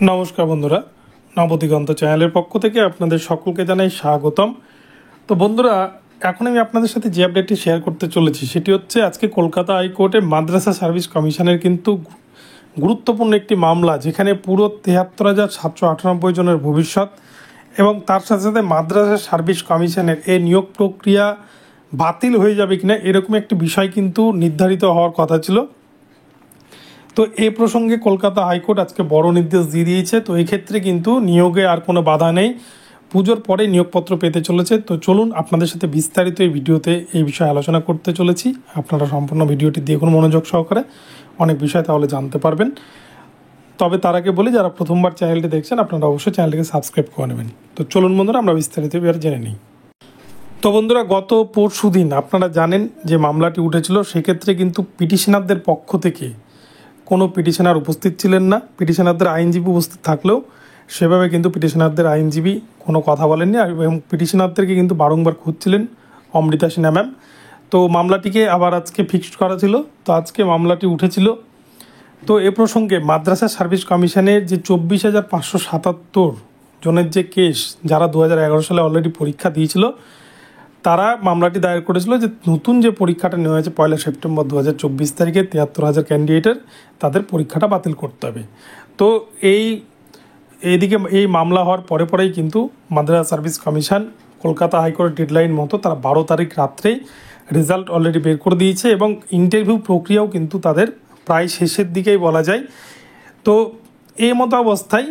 নমস্কার বন্ধুরা, নবদিগন্ত চ্যানেলের পক্ষ থেকে আপনাদের সকলকে জানাই স্বাগতম। তো বন্ধুরা, এখন আমি আপনাদের সাথে যে আপডেটটি শেয়ার করতে চলেছি সেটি হচ্ছে আজকে কলকাতা হাইকোর্টে মাদ্রাসা সার্ভিস কমিশনের কিন্তু গুরুত্বপূর্ণ একটি মামলা, যেখানে পুরো ৭৩,৭৯৮ জনের ভবিষ্যৎ এবং তার সাথে সাথে মাদ্রাসা সার্ভিস কমিশনের এই নিয়োগ প্রক্রিয়া বাতিল হয়ে যাবে কিনা এরকম একটি বিষয় কিন্তু নির্ধারিত হওয়ার কথা ছিল। তো এই প্রসঙ্গে কলকাতা হাইকোর্ট আজকে বড় নির্দেশ দিয়ে দিয়েছে। তো এই ক্ষেত্রে কিন্তু নিয়োগে আর কোনো বাধা নেই, পুজোর পরে নিয়োগপত্র পেতে চলেছে। তো চলুন আপনাদের সাথে বিস্তারিত এই ভিডিওতে এই বিষয়ে আলোচনা করতে চলেছি। আপনারা সম্পূর্ণ ভিডিওটি দেখুন মনোযোগ সহকারে, অনেক বিষয় তাহলে জানতে পারবেন। তবে তার আগে বলি, যারা প্রথমবার চ্যানেলটি দেখছেন আপনারা অবশ্যই চ্যানেলটিকে সাবস্ক্রাইব করে নেবেন। তো চলুন বন্ধুরা, আমরা বিস্তারিত এবার জেনে নিই। তো বন্ধুরা, গত পরশু দিন আপনারা জানেন যে মামলাটি উঠেছিল, সেক্ষেত্রে কিন্তু পিটিশনারদের পক্ষ থেকে কোনো পিটিশনার উপস্থিত ছিলেন না। পিটিশনারদের আইনজীবী উপস্থিত থাকলেও সেভাবে কিন্তু পিটিশনারদের আইনজীবী কোনো কথা বলেননি, এবং পিটিশনারদেরকে কিন্তু বারংবার খুঁজছিলেন অমৃতা সিনহা ম্যাম। তো মামলাটিকে আবার আজকে ফিক্সড করা ছিল, তো আজকে মামলাটি উঠেছিল। তো এ প্রসঙ্গে মাদ্রাসা সার্ভিস কমিশনের যে ২৪,৫৭৭ জনের যে কেস, যারা ২০১১ সালে অলরেডি পরীক্ষা দিয়েছিল, তারা মামলাটি দায়ের করেছিল যে নতুন যে পরীক্ষাটা নেওয়া হয়েছে ১ সেপ্টেম্বর ২০২৪ তারিখে ৭৩,০০০ ক্যান্ডিডেটের, তাদের পরীক্ষাটা বাতিল করতে হবে। তো এইদিকে এই মামলা হওয়ার পরেই কিন্তু মাদ্রাসা সার্ভিস কমিশন কলকাতা হাইকোর্টের ডেডলাইন মতো তারা ১২ তারিখ রাত্রেই রেজাল্ট অলরেডি বের করে দিয়েছে, এবং ইন্টারভিউ প্রক্রিয়াও কিন্তু তাদের প্রায় শেষের দিকেই বলা যায়। তো এই মতো অবস্থায়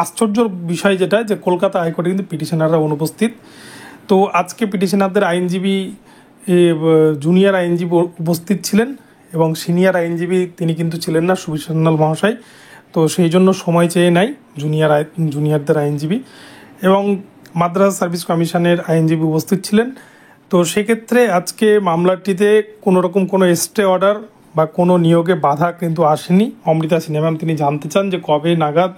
আশ্চর্যর বিষয় যেটা, যে কলকাতা হাইকোর্টে কিন্তু পিটিশনাররা অনুপস্থিত। তো আজকে পিটিশনারদের আইনজীবী, জুনিয়র আইনজীবী উপস্থিত ছিলেন, এবং সিনিয়র আইনজীবী তিনি কিন্তু ছিলেন না, সুবীর সান্যাল মহাশয়। তো সেই জন্য সময় চেয়ে নেয় জুনিয়রদের আইনজীবী, এবং মাদ্রাসা সার্ভিস কমিশনের আইনজীবী উপস্থিত ছিলেন। তো সেক্ষেত্রে আজকে মামলাটিতে কোনো রকম কোনো স্টে অর্ডার বা কোনো নিয়োগে বাধা কিন্তু আসেনি। অমৃতা সিনহা ম্যাম তিনি জানতে চান যে কবে নাগাদ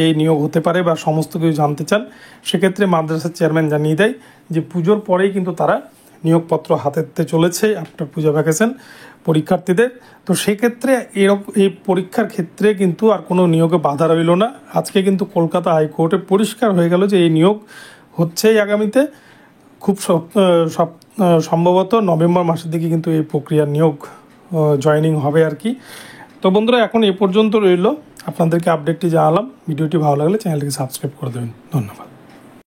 এই নিয়োগ হতে পারে বা সমস্ত কিছু জানতে চান। সেক্ষেত্রে মাদ্রাসার চেয়ারম্যান জানিয়ে দেয় যে পুজোর পরেই কিন্তু তারা নিয়োগপত্র হাতে চলেছে আফটার পূজা ভ্যাকেশন পরীক্ষার্থীদের। তো সেক্ষেত্রে এই পরীক্ষার ক্ষেত্রে কিন্তু আর কোনো নিয়োগে বাধা রইল না। আজকে কিন্তু কলকাতা হাইকোর্টে পরিষ্কার হয়ে গেল যে এই নিয়োগ হচ্ছেই আগামীতে, খুব সম্ভবত নভেম্বর মাসের দিকে কিন্তু এই প্রক্রিয়ার নিয়োগ জয়েনিং হবে আর কি। তো বন্ধুরা, এখন এ পর্যন্ত রইল, আপনাদেরকে আপডেটটি জানালাম। ভিডিওটি ভালো লাগলে চ্যানেলটিকে সাবস্ক্রাইব করে দেবেন। ধন্যবাদ।